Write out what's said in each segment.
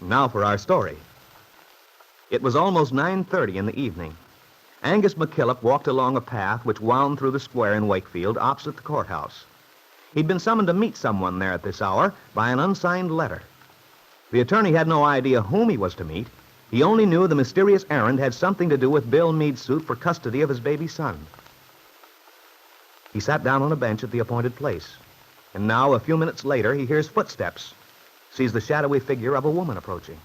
Now for our story. It was almost 9:30 in the evening. Angus McKillop walked along a path which wound through the square in Wakefield opposite the courthouse. He'd been summoned to meet someone there at this hour by an unsigned letter. The attorney had no idea whom he was to meet. He only knew the mysterious errand had something to do with Bill Meade's suit for custody of his baby son. He sat down on a bench at the appointed place. And now, a few minutes later, he hears footsteps, sees the shadowy figure of a woman approaching.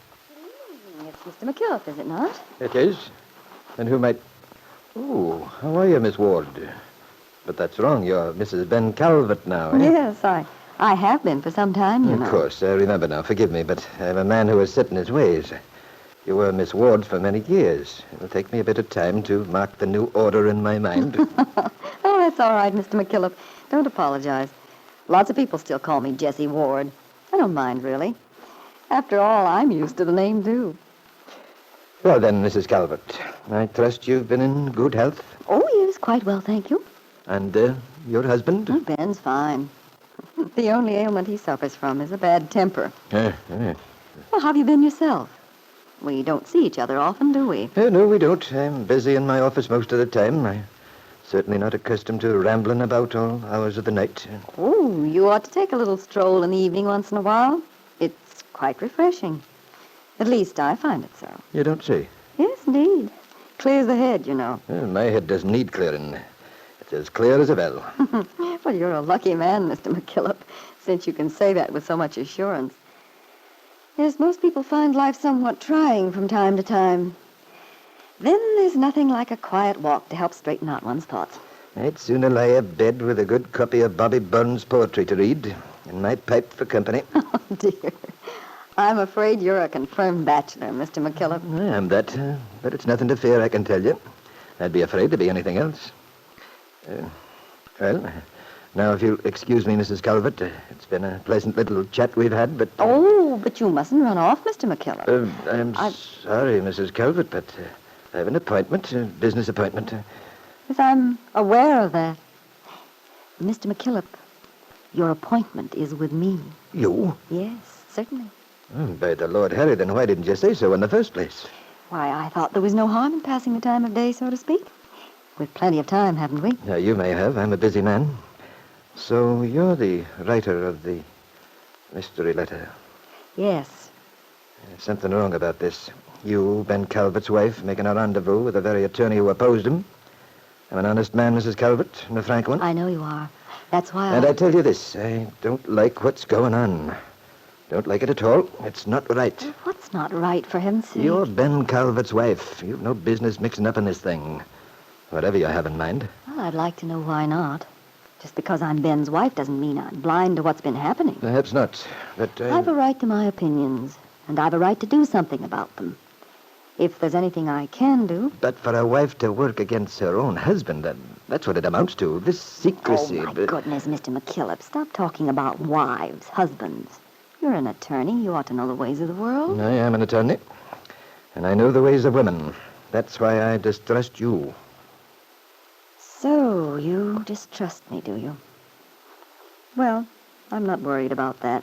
It's Mr. McKillop, is it not? It is. And who might... Oh, how are you, Miss Ward? But that's wrong. You're Mrs. Ben Calvert now, eh? Yes, I have been for some time, you know. Of course. I remember now. Forgive me, but I'm a man who is set in his ways. You were Miss Ward for many years. It'll take me a bit of time to mark the new order in my mind. Oh, that's all right, Mr. McKillop. Don't apologize. Lots of people still call me Jessie Ward. I don't mind, really. After all, I'm used to the name, too. Well, then, Mrs. Calvert, I trust you've been in good health. Oh, yes, quite well, thank you. And your husband? Oh, Ben's fine. The only ailment he suffers from is a bad temper. Well, how have you been yourself? We don't see each other often, do we? No, we don't. I'm busy in my office most of the time. I'm certainly not accustomed to rambling about all hours of the night. Oh, you ought to take a little stroll in the evening once in a while. It's quite refreshing. At least I find it so. You don't say? Yes, indeed. Clears the head, you know. Well, my head doesn't need clearing. It's as clear as a bell. Well, you're a lucky man, Mr. McKillop, since you can say that with so much assurance. Yes, most people find life somewhat trying from time to time. Then there's nothing like a quiet walk to help straighten out one's thoughts. I'd sooner lie abed with a good copy of Bobby Burns' poetry to read and my pipe for company. Oh, dear. I'm afraid you're a confirmed bachelor, Mr. McKillop. I am that, but it's nothing to fear, I can tell you. I'd be afraid to be anything else. Well, now if you'll excuse me, Mrs. Calvert, it's been a pleasant little chat we've had, but... Oh, but you mustn't run off, Mr. McKillop. I'm sorry, Mrs. Calvert, but I have an appointment, a business appointment. Yes, I'm aware of that. Mr. McKillop, your appointment is with me. You? Yes, certainly. By the Lord Harry, then why didn't you say so in the first place? Why, I thought there was no harm in passing the time of day, so to speak. We've plenty of time, haven't we? Now, you may have. I'm a busy man. So you're the writer of the mystery letter. Yes. There's something wrong about this. You, Ben Calvert's wife, making a rendezvous with the very attorney who opposed him. I'm an honest man, Mrs. Calvert, and a frank one. I know you are. That's why And I tell you this, I don't like what's going on. Don't like it at all. It's not right. Well, what's not right, for heaven's sake? You're Ben Calvert's wife. You've no business mixing up in this thing. Whatever you have in mind. Well, I'd like to know why not. Just because I'm Ben's wife doesn't mean I'm blind to what's been happening. Perhaps not, but... I've a right to my opinions, and I've a right to do something about them. If there's anything I can do... But for a wife to work against her own husband, that's what it amounts to. This secrecy... Oh, my goodness, Mr. McKillop, stop talking about wives, husbands. You're an attorney. You ought to know the ways of the world. I am an attorney, and I know the ways of women. That's why I distrust you. So, you distrust me, do you? Well, I'm not worried about that.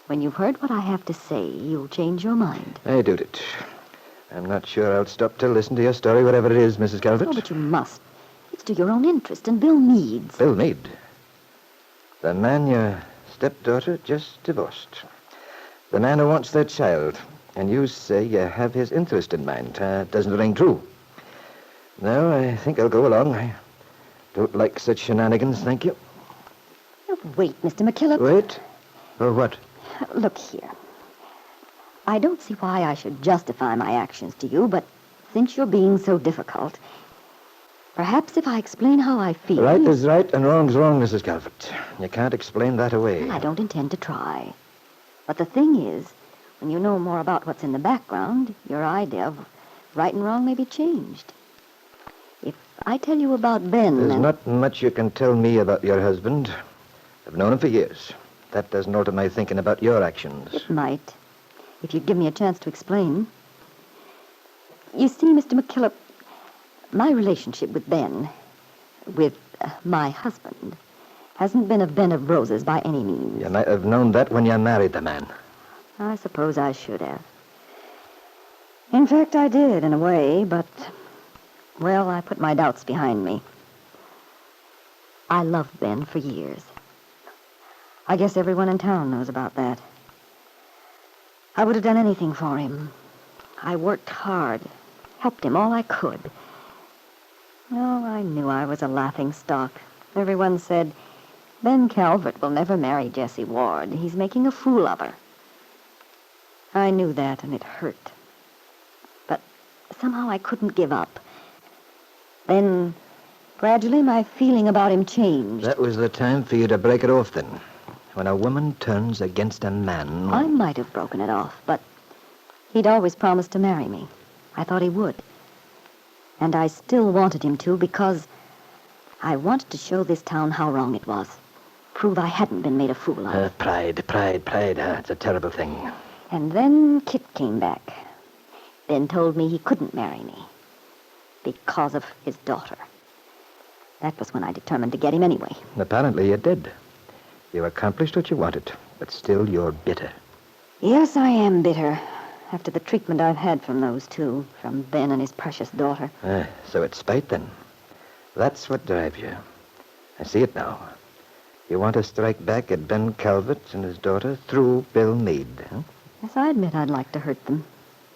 When you've heard what I have to say, you'll change your mind. I doubt it. I'm not sure I'll stop to listen to your story, whatever it is, Mrs. Calvert. Oh, but you must. It's to your own interest, and Bill Meade's. Bill Meade? The man your stepdaughter just divorced. The man who wants their child. And you say you have his interest in mind. Doesn't ring true. No, I think I'll go along. I don't like such shenanigans, thank you. Oh, wait, Mr. McKillop. Wait? For what? Look here. I don't see why I should justify my actions to you, but since you're being so difficult, perhaps if I explain how I feel... Right is right and wrong's wrong, Mrs. Calvert. You can't explain that away. Well, I don't intend to try. But the thing is, when you know more about what's in the background, your idea of right and wrong may be changed. If I tell you about Ben... There's not much you can tell me about your husband. I've known him for years. That doesn't alter my thinking about your actions. It might, if you'd give me a chance to explain. You see, Mr. McKillop, my relationship with Ben, with my husband, hasn't been a bed of roses by any means. You might have known that when you married the man. I suppose I should have. In fact, I did, in a way, but, well, I put my doubts behind me. I loved Ben for years. I guess everyone in town knows about that. I would have done anything for him. I worked hard, helped him all I could. Oh, I knew I was a laughing stock. Everyone said, Ben Calvert will never marry Jessie Ward. He's making a fool of her. I knew that, and it hurt. But somehow I couldn't give up. Then, gradually, my feeling about him changed. That was the time for you to break it off, then. When a woman turns against a man... I might have broken it off, but he'd always promised to marry me. I thought he would. And I still wanted him to because I wanted to show this town how wrong it was. Prove I hadn't been made a fool of. Pride. It's a terrible thing. And then Kitt came back. Ben told me he couldn't marry me because of his daughter. That was when I determined to get him anyway. Apparently you did. You accomplished what you wanted, but still you're bitter. Yes, I am bitter. After the treatment I've had from those two, from Ben and his precious daughter. So it's spite, then. That's what drives you. I see it now. You want to strike back at Ben Calvert and his daughter through Bill Meade, huh? Yes, I admit I'd like to hurt them.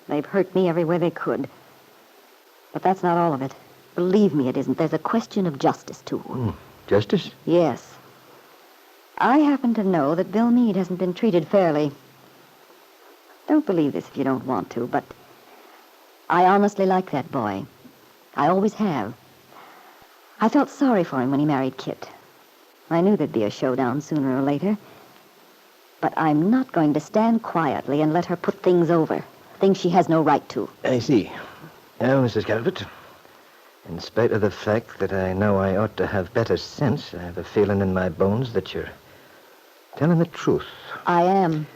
They've hurt me every way they could. But that's not all of it. Believe me, it isn't. There's a question of justice, too. Justice? Yes. I happen to know that Bill Meade hasn't been treated fairly. Don't believe this if you don't want to, but I honestly like that boy. I always have. I felt sorry for him when he married Kitt. I knew there'd be a showdown sooner or later. But I'm not going to stand quietly and let her put things over. Things she has no right to. I see. Now, Mrs. Calvert, in spite of the fact that I know I ought to have better sense, I have a feeling in my bones that you're telling the truth. I am.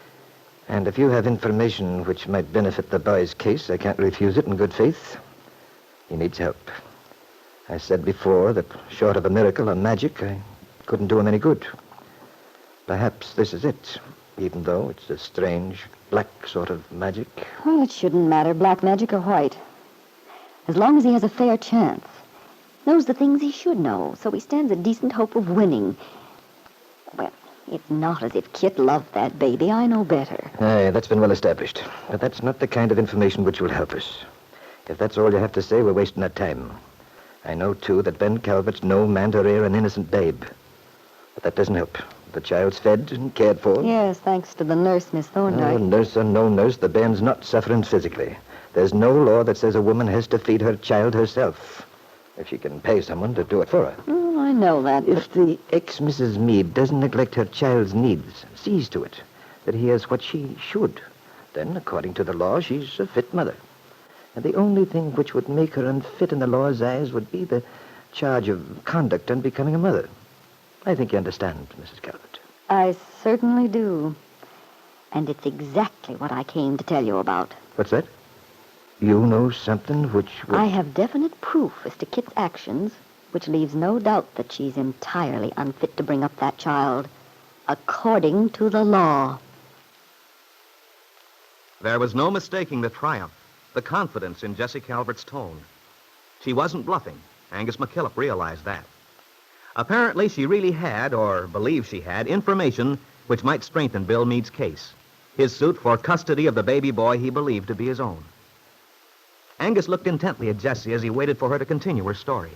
And if you have information which might benefit the boy's case, I can't refuse it in good faith. He needs help. I said before that short of a miracle or magic, I couldn't do him any good. Perhaps this is it, even though it's a strange, black sort of magic. Well, it shouldn't matter, black magic or white. As long as he has a fair chance. Knows the things he should know, so he stands a decent hope of winning. Well, it's not as if Kitt loved that baby. I know better. Aye, that's been well established. But that's not the kind of information which will help us. If that's all you have to say, we're wasting our time. I know, too, that Ben Calvert's no man to rear an innocent babe. But that doesn't help. The child's fed and cared for. Yes, thanks to the nurse, Miss Thorndyke. Oh, nurse or no nurse, the bairn's not suffering physically. There's no law that says a woman has to feed her child herself, if she can pay someone to do it for her. Oh, I know that. If the ex-Mrs. Meade doesn't neglect her child's needs, sees to it that he has what she should, then, according to the law, she's a fit mother. And the only thing which would make her unfit in the law's eyes would be the charge of conduct on becoming a mother. I think you understand, Mrs. Calvert. I certainly do. And it's exactly what I came to tell you about. What's that? You know something which would... I have definite proof as to Kitt's actions, which leaves no doubt that she's entirely unfit to bring up that child, according to the law. There was no mistaking the triumph, the confidence in Jessie Calvert's tone. She wasn't bluffing. Angus McKillop realized that. Apparently, she really had, or believed she had, information which might strengthen Bill Meade's case, his suit for custody of the baby boy he believed to be his own. Angus looked intently at Jessie as he waited for her to continue her story.